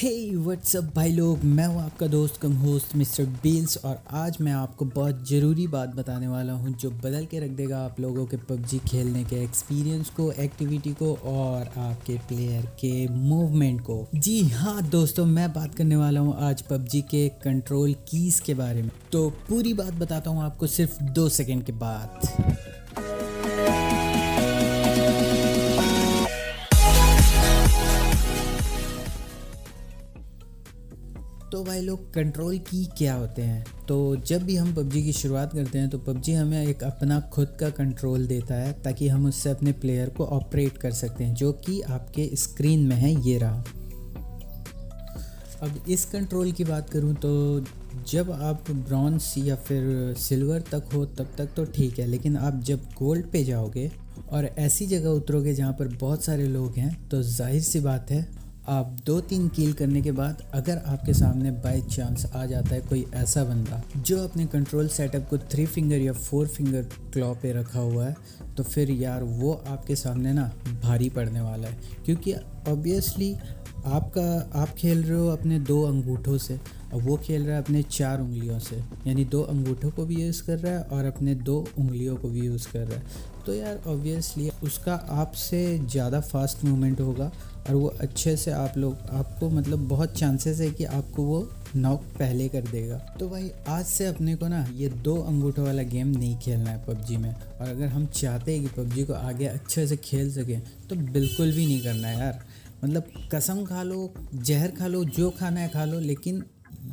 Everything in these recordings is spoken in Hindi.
हे व्हाट्सअप भाई लोग, मैं हूँ आपका दोस्त कम होस्ट मिस्टर बीन्स। और आज मैं आपको बहुत ज़रूरी बात बताने वाला हूँ जो बदल के रख देगा आप लोगों के पबजी खेलने के एक्सपीरियंस को, एक्टिविटी को और आपके प्लेयर के मूवमेंट को। जी हाँ दोस्तों, मैं बात करने वाला हूँ आज पबजी के कंट्रोल कीज़ के बारे में। तो पूरी बात बताता हूँ आपको सिर्फ 2 सेकेंड के बाद। तो भाई लोग, कंट्रोल की क्या होते हैं? तो जब भी हम पबजी की शुरुआत करते हैं तो पबजी हमें एक अपना खुद का कंट्रोल देता है ताकि हम उससे अपने प्लेयर को ऑपरेट कर सकते हैं, जो कि आपके स्क्रीन में है, ये रहा। अब इस कंट्रोल की बात करूं तो जब आप ब्रॉन्ज या फिर सिल्वर तक हो तब तक तो ठीक है, लेकिन आप जब गोल्ड पे जाओगे और ऐसी जगह उतरोगे जहां पर बहुत सारे लोग हैं तो जाहिर सी बात है, आप 2-3 किल करने के बाद अगर आपके सामने बाय चांस आ जाता है कोई ऐसा बंदा जो अपने कंट्रोल सेटअप को 3 फिंगर या 4 फिंगर क्लॉ पे रखा हुआ है, तो फिर यार वो आपके सामने ना भारी पड़ने वाला है। क्योंकि ऑब्वियसली आप खेल रहे हो अपने 2 अंगूठों से और वो खेल रहा है अपने 4 उंगलियों से, यानी 2 अंगूठों को भी यूज़ कर रहा है और अपने 2 उंगलियों को भी यूज़ कर रहा है। तो यार ऑब्वियसली उसका आपसे ज़्यादा फास्ट मूवमेंट होगा और वो अच्छे से आपको मतलब बहुत चांसेस है कि आपको वो नॉक पहले कर देगा। तो भाई आज से अपने को ना ये 2 अंगूठों वाला गेम नहीं खेलना है पबजी में। और अगर हम चाहते हैं कि पबजी को आगे अच्छे से खेल सकें तो बिल्कुल भी नहीं करना है यार। मतलब कसम खा लो, जहर खा लो, जो खाना है खा लो, लेकिन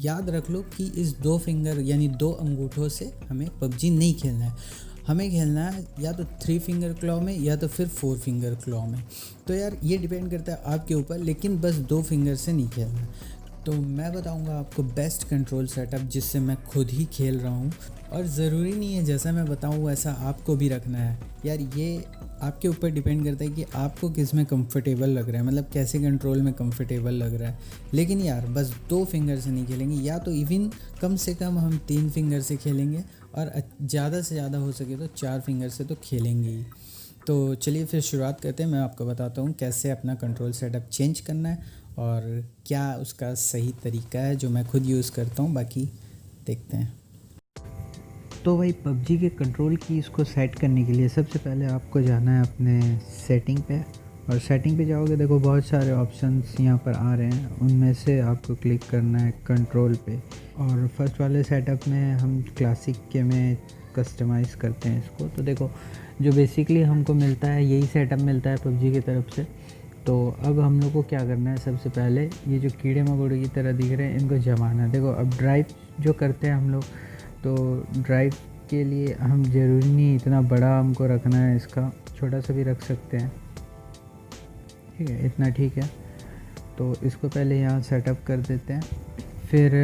याद रख लो कि इस 2 फिंगर यानी 2 अंगूठों से हमें पबजी नहीं खेलना है। हमें खेलना है या तो 3 फिंगर क्लॉ में या तो फिर 4 फिंगर क्लॉ में। तो यार ये डिपेंड करता है आपके ऊपर, लेकिन बस 2 फिंगर से नहीं खेलना है। तो मैं बताऊंगा आपको बेस्ट कंट्रोल सेटअप जिससे मैं खुद ही खेल रहा हूँ। और ज़रूरी नहीं है जैसा मैं बताऊँ वैसा आपको भी रखना है यार। ये आपके ऊपर डिपेंड करता है कि आपको किस में कंफर्टेबल लग रहा है, मतलब कैसे कंट्रोल में कंफर्टेबल लग रहा है। लेकिन यार बस 2 फिंगर से नहीं खेलेंगे, या तो इवन कम से कम हम 3 फिंगर से खेलेंगे और ज़्यादा से ज़्यादा हो सके तो 4 फिंगर से तो खेलेंगे ही। तो चलिए फिर शुरुआत करते हैं। मैं आपको बताता हूँ कैसे अपना कंट्रोल सेटअप चेंज करना है और क्या उसका सही तरीका है जो मैं खुद यूज़ करता हूँ। बाकी देखते हैं। तो भाई पबजी के कंट्रोल की इसको सेट करने के लिए सबसे पहले आपको जाना है अपने सेटिंग पे। और सेटिंग पे जाओगे, देखो बहुत सारे ऑप्शंस यहाँ पर आ रहे हैं, उनमें से आपको क्लिक करना है कंट्रोल पे। और फर्स्ट वाले सेटअप में हम क्लासिक के में कस्टमाइज़ करते हैं इसको। तो देखो जो बेसिकली हमको मिलता है यही सेटअप मिलता है पबजी की तरफ से। तो अब हम लोग को क्या करना है, सबसे पहले ये जो कीड़े मकोड़े की तरह दिख रहे हैं इनको जमाना है। देखो अब ड्राइव जो करते हैं हम लोग, तो ड्राइव के लिए हम ज़रूरी नहीं इतना बड़ा हमको रखना है, इसका छोटा सा भी रख सकते हैं, ठीक है, इतना ठीक है। तो इसको पहले यहाँ सेटअप कर देते हैं। फिर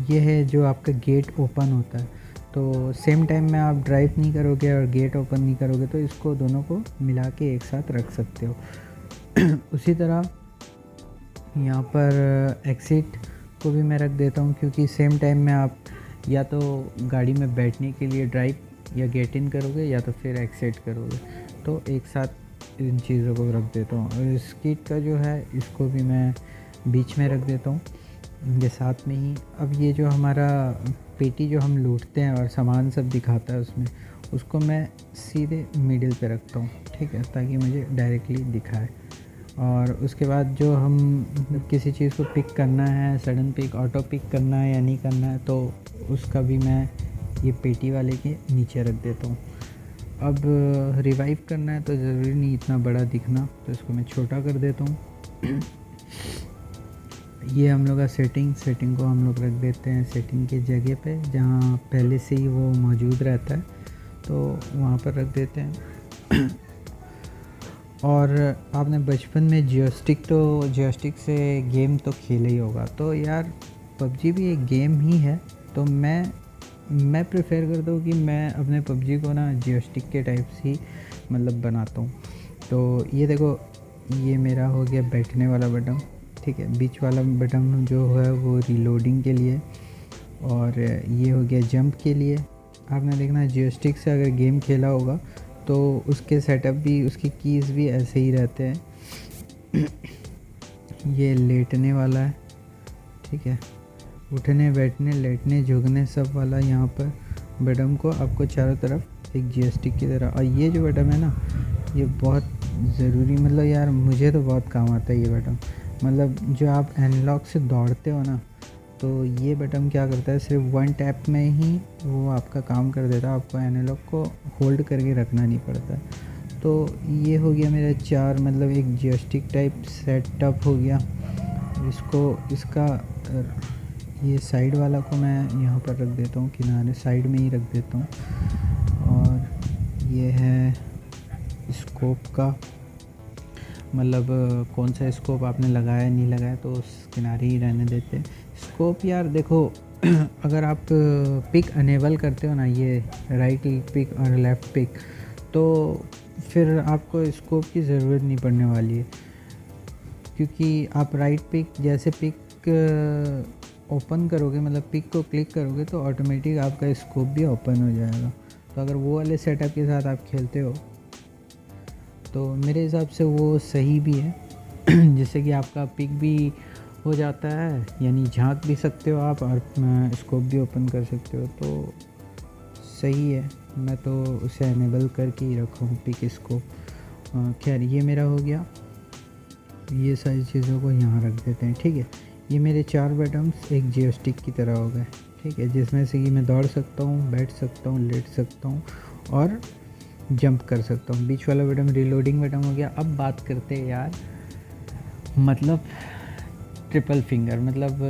ये है जो आपका गेट ओपन होता है, तो सेम टाइम में आप ड्राइव नहीं करोगे और गेट ओपन नहीं करोगे, तो इसको दोनों को मिला के एक साथ रख सकते हो। उसी तरह यहाँ पर एक्सिट को भी मैं रख देता हूँ, क्योंकि सेम टाइम में आप या तो गाड़ी में बैठने के लिए ड्राइव या गेट इन करोगे या तो फिर एक्सिट करोगे, तो एक साथ इन चीज़ों को रख देता हूँ। और स्कीट का जो है इसको भी मैं बीच में रख देता हूँ, ये साथ में ही। अब ये जो हमारा पेटी जो हम लूटते हैं और सामान सब दिखाता है उसमें, उसको मैं सीधे मिडिल पे रखता हूँ, ठीक है, ताकि मुझे डायरेक्टली दिखाए। और उसके बाद जो हम किसी चीज़ को पिक करना है, सडन पिक, ऑटो पिक करना है या नहीं करना है, तो उसका भी मैं ये पेटी वाले के नीचे रख देता हूँ। अब रिवाइव करना है तो ज़रूरी नहीं इतना बड़ा दिखना, तो इसको मैं छोटा कर देता हूँ। ये हम लोग का सेटिंग को हम लोग रख देते हैं सेटिंग की जगह पे, जहाँ पहले से ही वो मौजूद रहता है, तो वहाँ पर रख देते हैं। और आपने बचपन में जॉयस्टिक से गेम तो खेला ही होगा, तो यार पबजी भी एक गेम ही है। तो मैं प्रेफर करता हूँ कि मैं अपने पबजी को ना जॉयस्टिक के टाइप से ही मतलब बनाता हूँ। तो ये देखो, ये मेरा हो गया बैठने वाला बटन, ठीक है। बीच वाला बटन जो है वो रीलोडिंग के लिए, और ये हो गया जंप के लिए। आपने देखना जॉयस्टिक से अगर गेम खेला होगा तो उसके सेटअप भी, उसकी कीज़ भी ऐसे ही रहते हैं। ये लेटने वाला है, ठीक है। उठने बैठने लेटने झुकने सब वाला यहाँ पर बटन को आपको चारों तरफ एक जॉयस्टिक की तरह। और ये जो बटन है ना, ये बहुत ज़रूरी, मतलब यार मुझे तो बहुत काम आता है ये बटन। मतलब जो आप एनालॉग से दौड़ते हो ना, तो ये बटन क्या करता है, सिर्फ वन टैप में ही वो आपका काम कर देता है, आपको एनालॉग को होल्ड करके रखना नहीं पड़ता। तो ये हो गया मेरा 4, मतलब एक जॉयस्टिक टाइप सेटअप हो गया। इसका ये साइड वाला को मैं यहाँ पर रख देता हूँ, किनारे साइड में ही रख देता हूँ। और ये है स्कोप का, मतलब कौन सा स्कोप आपने लगाया नहीं लगाया तो उस किनारे ही रहने देते। स्कोप यार देखो अगर आप पिक अनेबल करते हो ना, ये राइट पिक और लेफ़्ट पिक, तो फिर आपको स्कोप की ज़रूरत नहीं पड़ने वाली है, क्योंकि आप राइट पिक जैसे पिक ओपन करोगे, मतलब पिक को क्लिक करोगे तो ऑटोमेटिक आपका स्कोप भी ओपन हो जाएगा। तो अगर वो वाले सेटअप के साथ आप खेलते हो तो मेरे हिसाब से वो सही भी है जिससे कि आपका पिक भी हो जाता है, यानी झांक भी सकते हो आप और स्कोप भी ओपन कर सकते हो, तो सही है। मैं तो उसे एनेबल करके ही रखा हूँ पिक स्कोप। खैर ये मेरा हो गया, ये सारी चीज़ों को यहाँ रख देते हैं, ठीक है। ये मेरे 4 बटन्स एक जॉयस्टिक की तरह हो गए, ठीक है, जिसमें से कि मैं दौड़ सकता हूँ, बैठ सकता हूँ, लेट सकता हूँ और जंप कर सकता हूँ। बीच वाला बटन रीलोडिंग बटन हो गया। अब बात करते हैं यार, मतलब ट्रिपल फिंगर, मतलब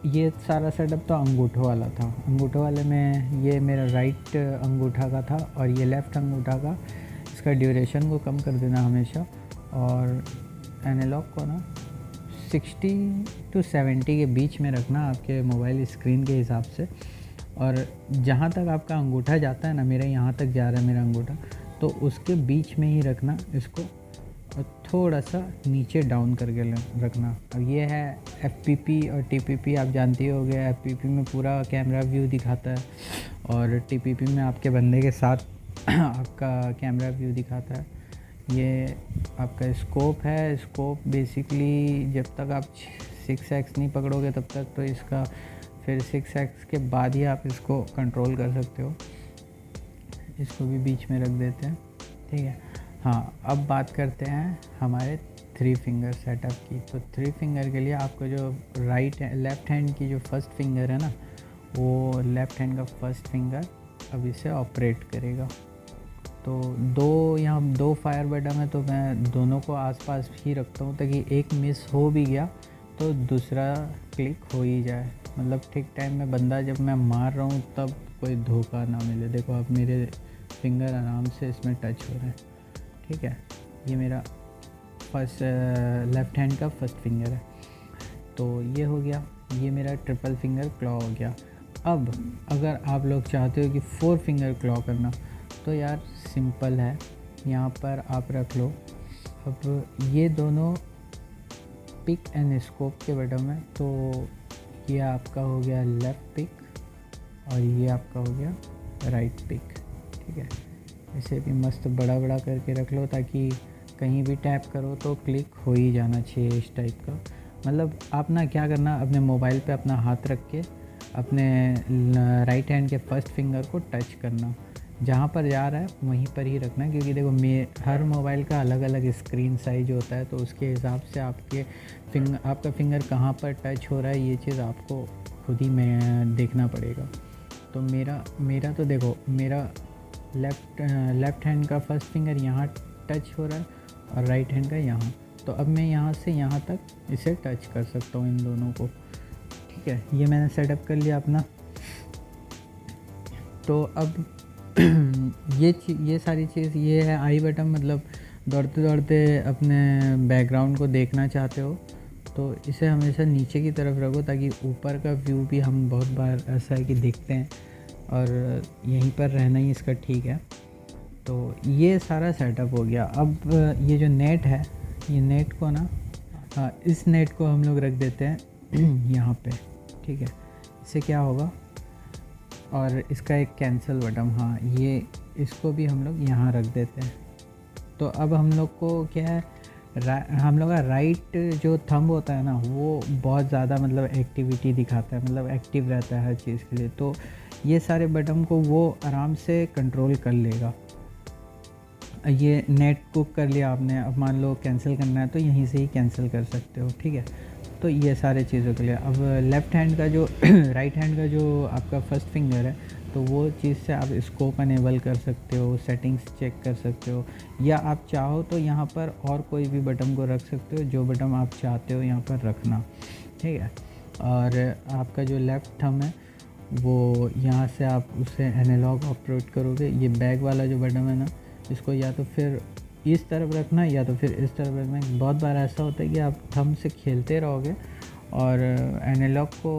ये सारा सेटअप तो अंगूठों वाला था। अंगूठों वाले में ये मेरा राइट अंगूठा का था और ये लेफ़्ट अंगूठा का। इसका ड्यूरेशन को कम कर देना हमेशा, और एनालॉग को ना 60 to 70 के बीच में रखना आपके मोबाइल स्क्रीन के हिसाब से। और जहाँ तक आपका अंगूठा जाता है ना, मेरा यहाँ तक जा रहा है मेरा अंगूठा, तो उसके बीच में ही रखना इसको, और थोड़ा सा नीचे डाउन करके रखना। अब ये है FPP और TPP, आप जानते ही होंगे। FPP में पूरा कैमरा व्यू दिखाता है और TPP में आपके बंदे के साथ आपका कैमरा व्यू दिखाता है। ये आपका स्कोप है। स्कोप बेसिकली जब तक आप 6x नहीं पकड़ोगे तब तक तो इसका, फिर 6x के बाद ही आप इसको कंट्रोल कर सकते हो। इसको भी बीच में रख देते हैं, ठीक है। हाँ, अब बात करते हैं हमारे 3 फिंगर सेटअप की। तो 3 फिंगर के लिए आपको जो लेफ़्ट हैंड की जो फर्स्ट फिंगर है ना, वो लेफ़्ट हैंड का फर्स्ट फिंगर अब इसे ऑपरेट करेगा। तो यहाँ 2 फायर बटन है, तो मैं दोनों को आसपास ही रखता हूँ ताकि एक मिस हो भी गया तो दूसरा क्लिक हो ही जाए। मतलब ठीक टाइम में बंदा जब मैं मार रहा हूँ तब कोई धोखा ना मिले। देखो अब मेरे फिंगर आराम से इसमें टच हो रहे हैं, ठीक है। ये मेरा फर्स्ट लेफ़्ट हैंड का फर्स्ट फिंगर है। तो ये हो गया, ये मेरा ट्रिपल फिंगर क्लॉ हो गया। अब अगर आप लोग चाहते हो कि 4 फिंगर क्लॉ करना, तो यार सिंपल है, यहाँ पर आप रख लो। अब ये दोनों पिक एंड स्कोप के बटन में, तो ये आपका हो गया लेफ़्ट पिक और ये आपका हो गया राइट पिक, ठीक है। इसे भी मस्त बड़ा बड़ा करके रख लो ताकि कहीं भी टैप करो तो क्लिक हो ही जाना चाहिए इस टाइप का। मतलब आप ना क्या करना, अपने मोबाइल पे अपना हाथ रख के अपने राइट हैंड के फर्स्ट फिंगर को टच करना, जहाँ पर जा रहा है वहीं पर ही रखना। क्योंकि देखो हर मोबाइल का अलग अलग स्क्रीन साइज होता है, तो उसके हिसाब से आपका फिंगर कहाँ पर टच हो रहा है ये चीज़ आपको खुद ही में देखना पड़ेगा। तो मेरा तो देखो, मेरा लेफ़्ट हैंड का फर्स्ट फिंगर यहाँ टच हो रहा है और राइट हैंड का यहाँ। तो अब मैं यहाँ से यहाँ तक इसे टच कर सकता हूँ इन दोनों को, ठीक है। ये मैंने सेटअप कर लिया अपना। तो अब ये सारी चीज़, ये है आई बटन। मतलब दौड़ते दौड़ते अपने बैकग्राउंड को देखना चाहते हो तो इसे हमेशा नीचे की तरफ रखो ताकि ऊपर का व्यू भी, हम बहुत बार ऐसा है कि देखते हैं और यहीं पर रहना ही इसका ठीक है। तो ये सारा सेटअप हो गया। अब ये जो नेट है, ये नेट को ना, इस नेट को हम लोग रख देते हैं यहाँ पे, ठीक है। इससे क्या होगा, और इसका एक कैंसिल बटन, हाँ, ये इसको भी हम लोग यहाँ रख देते हैं। तो अब हम लोग को क्या है, हम लोग का राइट जो थंब होता है ना वो बहुत ज़्यादा मतलब एक्टिविटी दिखाता है, मतलब एक्टिव रहता है हर चीज़ के लिए, तो ये सारे बटन को वो आराम से कंट्रोल कर लेगा। ये नेट कुक कर लिया आपने, अब मान लो कैंसिल करना है तो यहीं से ही कैंसिल कर सकते हो, ठीक है। तो ये सारे चीज़ों के लिए अब लेफ़्ट हैंड का जो राइट हैंड का जो आपका फर्स्ट फिंगर है तो वो चीज़ से आप स्कोप अनेबल कर सकते हो, सेटिंग्स चेक कर सकते हो, या आप चाहो तो यहाँ पर और कोई भी बटन को रख सकते हो, जो बटन आप चाहते हो यहाँ पर रखना, ठीक है। और आपका जो लेफ़्ट थंब है वो यहाँ से आप उसे एनालॉग ऑपरेट करोगे। ये बैक वाला जो बटन है ना, इसको या तो फिर इस तरफ रखना या तो फिर इस तरफ रखना। बहुत बार ऐसा होता है कि आप थंब से खेलते रहोगे और एनालॉग को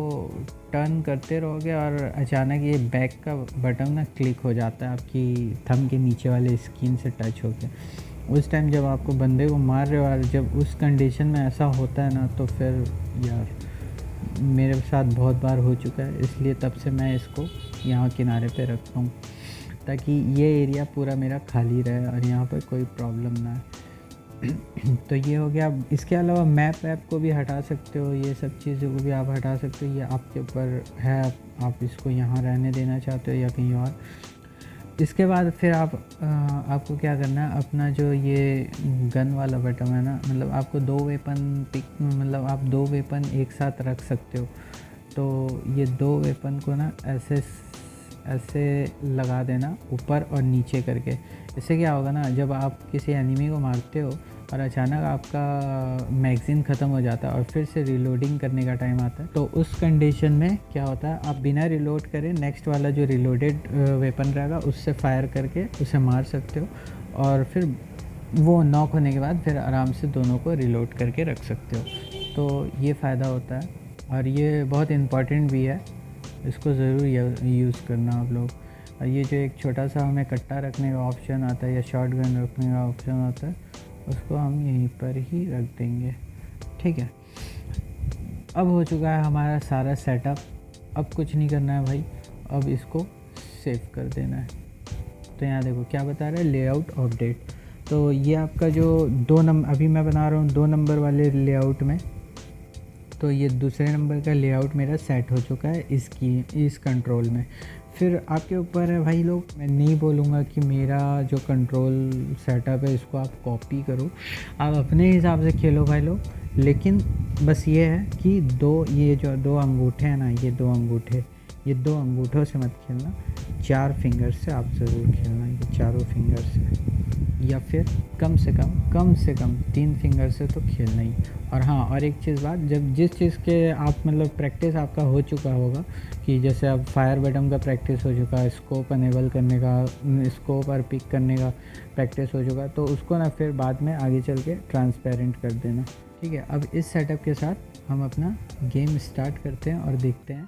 टर्न करते रहोगे और अचानक ये बैक का बटन ना क्लिक हो जाता है आपकी थंब के नीचे वाले स्किन से टच होके। उस टाइम जब आपको बंदे को मार रहे हो और जब उस कंडीशन में ऐसा होता है ना, तो फिर यार मेरे साथ बहुत बार हो चुका है, इसलिए तब से मैं इसको यहाँ किनारे पे रखता हूँ ताकि ये एरिया पूरा मेरा खाली रहे और यहाँ पर कोई प्रॉब्लम ना है। तो ये हो गया। इसके अलावा मैप ऐप को भी हटा सकते हो, ये सब चीज़ों को भी आप हटा सकते हो, ये आपके ऊपर है, आप इसको यहाँ रहने देना चाहते हो या कहीं और। इसके बाद फिर आपको क्या करना है, अपना जो ये गन वाला बटन है ना, मतलब आपको दो वेपन पिक, मतलब आप दो वेपन एक साथ रख सकते हो। तो ये दो वेपन को ना ऐसे लगा देना ऊपर और नीचे करके। इससे क्या होगा ना, जब आप किसी एनिमी को मारते हो और अचानक आपका मैगज़ीन ख़त्म हो जाता है और फिर से रिलोडिंग करने का टाइम आता है, तो उस कंडीशन में क्या होता है, आप बिना रिलोड करे नेक्स्ट वाला जो रिलोडेड वेपन रहेगा उससे फायर करके उसे मार सकते हो और फिर वो नॉक होने के बाद फिर आराम से दोनों को रिलोड करके रख सकते हो। तो ये फ़ायदा होता है और ये बहुत इम्पॉर्टेंट भी है, इसको ज़रूर यूज़ करना आप लोग। और ये जो एक छोटा सा हमें कट्टा रखने का ऑप्शन आता है या शॉट गन रखने का ऑप्शन आता है, उसको हम यहीं पर ही रख देंगे, ठीक है। अब हो चुका है हमारा सारा सेटअप, अब कुछ नहीं करना है भाई, अब इसको सेव कर देना है। तो यहाँ देखो क्या बता रहा है, लेआउट अपडेट। तो ये आपका जो अभी मैं बना रहा हूँ 2 नंबर वाले लेआउट में, तो ये दूसरे नंबर का लेआउट मेरा सेट हो चुका है इस कंट्रोल में। फिर आपके ऊपर है भाई लोग, मैं नहीं बोलूँगा कि मेरा जो कंट्रोल सेटअप है इसको आप कॉपी करो, आप अपने हिसाब से खेलो भाई लोग। लेकिन बस ये है कि ये जो दो अंगूठे हैं ना, ये दो अंगूठों से मत खेलना, 4 फिंगर से आप ज़रूर खेलना, ये चारों फिंगर से, या फिर कम से कम 3 फिंगर से तो खेलना ही। और हाँ, और एक चीज़ बात, जब जिस चीज़ के आप मतलब प्रैक्टिस आपका हो चुका होगा, कि जैसे अब फायर बटन का प्रैक्टिस हो चुका है, स्कोप अनेबल करने का, स्कोप और पिक करने का प्रैक्टिस हो चुका, तो उसको ना फिर बाद में आगे चल के ट्रांसपेरेंट कर देना, ठीक है। अब इस सेटअप के साथ हम अपना गेम स्टार्ट करते हैं और देखते हैं।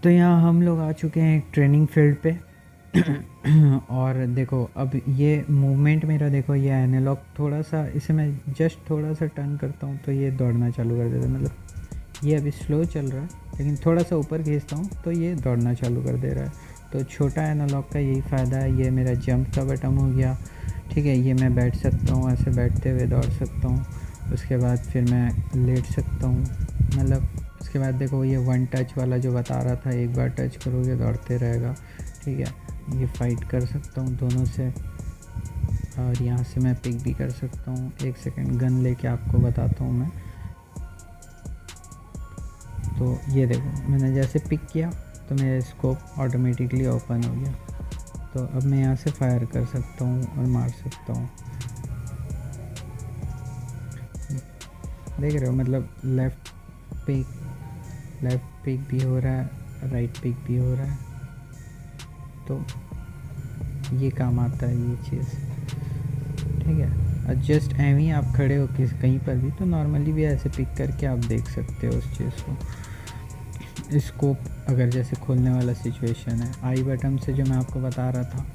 तो यहाँ हम लोग आ चुके हैं एक ट्रेनिंग फील्ड पे और देखो अब ये मूवमेंट मेरा देखो, ये एनालॉग थोड़ा सा, इसे मैं जस्ट थोड़ा सा टर्न करता हूँ तो ये दौड़ना चालू कर देता है। मतलब ये अभी स्लो चल रहा है लेकिन थोड़ा सा ऊपर खींचता हूँ तो ये दौड़ना चालू कर दे रहा है। तो छोटा एनालॉग का यही फ़ायदा है। ये मेरा जंप का बटन हो गया, ठीक है। ये मैं बैठ सकता हूँ, ऐसे बैठते हुए दौड़ सकता हूँ। उसके बाद फिर मैं लेट सकता हूँ, मतलब उसके बाद देखो ये 1 टच वाला जो बता रहा था, एक बार टच करोगे दौड़ते रहेगा, ठीक है। ये फाइट कर सकता हूँ दोनों से, और यहाँ से मैं पिक भी कर सकता हूँ। 1 सेकंड गन लेके आपको बताता हूँ मैं। तो ये देखो मैंने जैसे पिक किया तो मेरा स्कोप ऑटोमेटिकली ओपन हो गया। तो अब मैं यहाँ से फायर कर सकता हूँ और मार सकता हूँ, देख रहे हो। मतलब लेफ़्ट पिक भी हो रहा है, राइट पिक भी हो रहा है। तो ये काम आता है ये चीज़, ठीक है। और जस्ट एम ही आप खड़े हो कहीं पर भी तो नॉर्मली भी ऐसे पिक करके आप देख सकते हो उस चीज़ को। स्कोप अगर जैसे खोलने वाला सिचुएशन है, आई बटन से जो मैं आपको बता रहा था,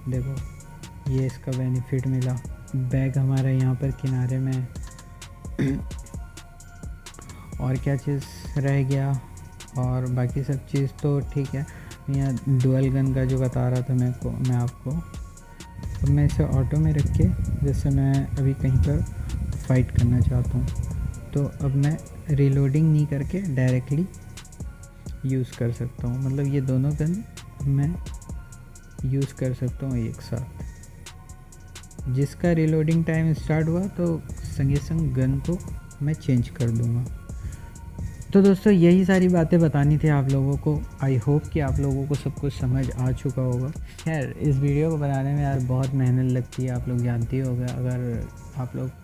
देखो ये इसका बेनिफिट मिला। बैग हमारा यहाँ पर किनारे में है। और क्या चीज़ रह गया, और बाकी सब चीज़ तो ठीक है। यहाँ डुअल गन का जो बता रहा था मैं आपको, अब मैं इसे ऑटो में रख के, जैसे मैं अभी कहीं पर फाइट करना चाहता हूँ, तो अब मैं रीलोडिंग नहीं करके डायरेक्टली यूज़ कर सकता हूँ। मतलब ये दोनों गन मैं यूज़ कर सकता हूँ एक साथ। जिसका रीलोडिंग टाइम स्टार्ट हुआ तो संगे संग गन को मैं चेंज कर दूँगा। तो दोस्तों यही सारी बातें बतानी थी आप लोगों को। आई होप कि आप लोगों को सब कुछ समझ आ चुका होगा। खैर इस वीडियो को बनाने में यार बहुत मेहनत लगती है, आप लोग जानते ही होगा।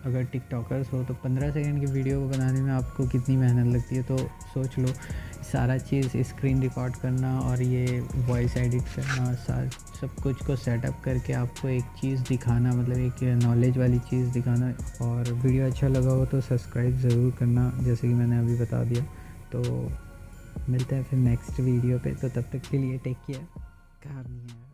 अगर टिकटॉकर्स हो तो 15 सेकंड की वीडियो को बनाने में आपको कितनी मेहनत लगती है, तो सोच लो सारा चीज़ स्क्रीन रिकॉर्ड करना और ये वॉइस एडिट करना, सब कुछ को सेटअप करके आपको एक चीज़ दिखाना, मतलब एक नॉलेज वाली चीज़ दिखाना। और वीडियो अच्छा लगा हो तो सब्सक्राइब ज़रूर करना, जैसे कि मैंने अभी बता दिया। तो मिलते हैं फिर नेक्स्ट वीडियो पे, तो तब तक के लिए टेक केयर। कहाँ नहीं है।